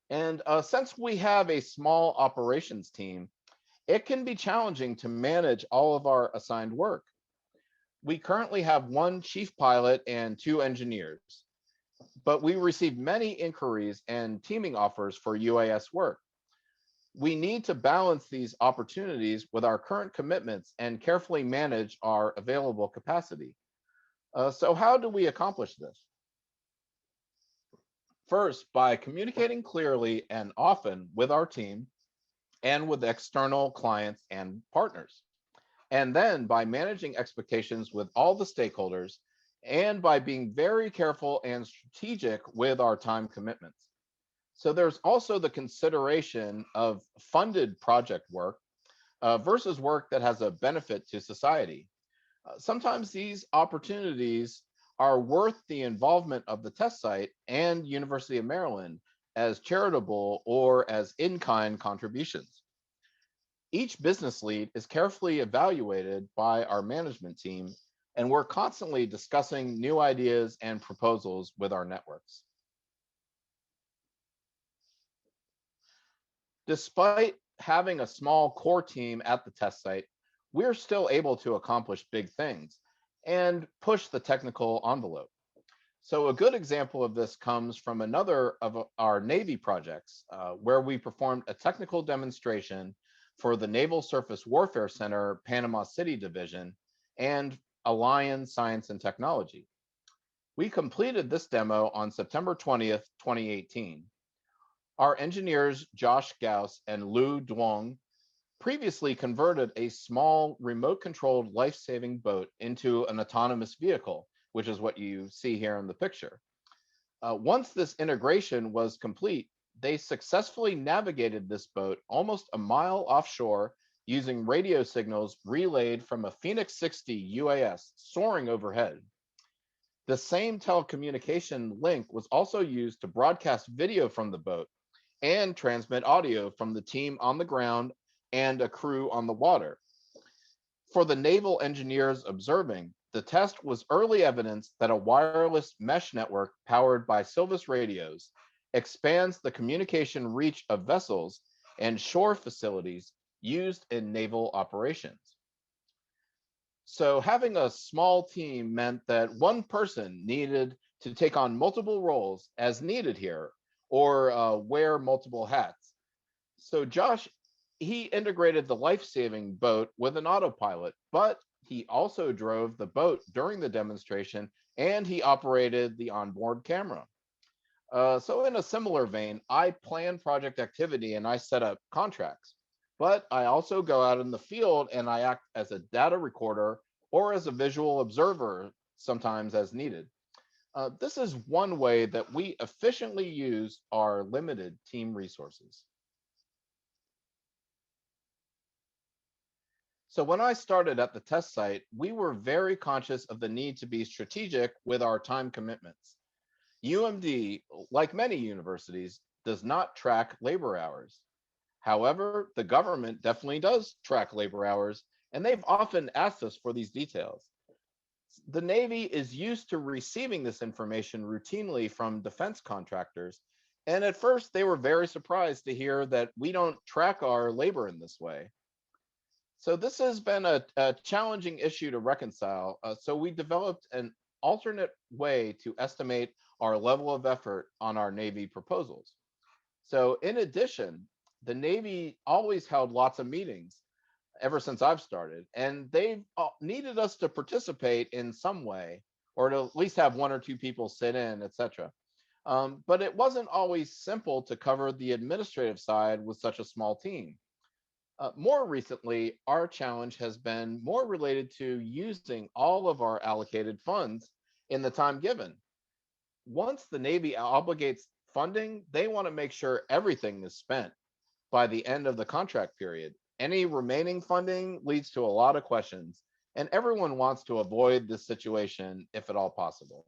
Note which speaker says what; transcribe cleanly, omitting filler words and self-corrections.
Speaker 1: And since we have a small operations team, it can be challenging to manage all of our assigned work. We currently have one chief pilot and two engineers, but we receive many inquiries and teaming offers for UAS work. We need to balance these opportunities with our current commitments and carefully manage our available capacity. So how do we accomplish this? First, by communicating clearly and often with our team and with external clients and partners. And then by managing expectations with all the stakeholders and by being very careful and strategic with our time commitments. So there's also the consideration of funded project work versus work that has a benefit to society. Sometimes these opportunities are worth the involvement of the test site and University of Maryland as charitable or as in-kind contributions. Each business lead is carefully evaluated by our management team, and we're constantly discussing new ideas and proposals with our networks. Despite having a small core team at the test site, we're still able to accomplish big things and push the technical envelope. So a good example of this comes from another of our Navy projects, where we performed a technical demonstration for the Naval Surface Warfare Center, Panama City Division, and Alliance Science and Technology. We completed this demo on September 20th, 2018. Our engineers, Josh Gauss and Lou Duong, previously converted a small remote controlled life-saving boat into an autonomous vehicle, which is what you see here in the picture. Once this integration was complete, they successfully navigated this boat almost a mile offshore using radio signals relayed from a Phoenix 60 UAS soaring overhead. The same telecommunication link was also used to broadcast video from the boat and transmit audio from the team on the ground and a crew on the water. For the naval engineers observing, the test was early evidence that a wireless mesh network powered by Silvus radios expands the communication reach of vessels and shore facilities used in naval operations. So having a small team meant that one person needed to take on multiple roles as needed here, or wear multiple hats. So Josh, he integrated the life-saving boat with an autopilot, but he also drove the boat during the demonstration and he operated the onboard camera. So in a similar vein, I plan project activity and I set up contracts, but I also go out in the field and I act as a data recorder or as a visual observer, sometimes as needed. This is one way that we efficiently use our limited team resources. So when I started at the test site, we were very conscious of the need to be strategic with our time commitments. UMD, like many universities, does not track labor hours. However, the government definitely does track labor hours, and they've often asked us for these details. The Navy is used to receiving this information routinely from defense contractors, and at first they were very surprised to hear that we don't track our labor in this way. So this has been a challenging issue to reconcile. So we developed an alternate way to estimate our level of effort on our Navy proposals. So in addition, the Navy always held lots of meetings ever since I've started, and they've needed us to participate in some way, or to at least have one or two people sit in, etc. But it wasn't always simple to cover the administrative side with such a small team. More recently, our challenge has been more related to using all of our allocated funds in the time given. Once the Navy obligates funding, they want to make sure everything is spent by the end of the contract period. Any remaining funding leads to a lot of questions, and everyone wants to avoid this situation if at all possible.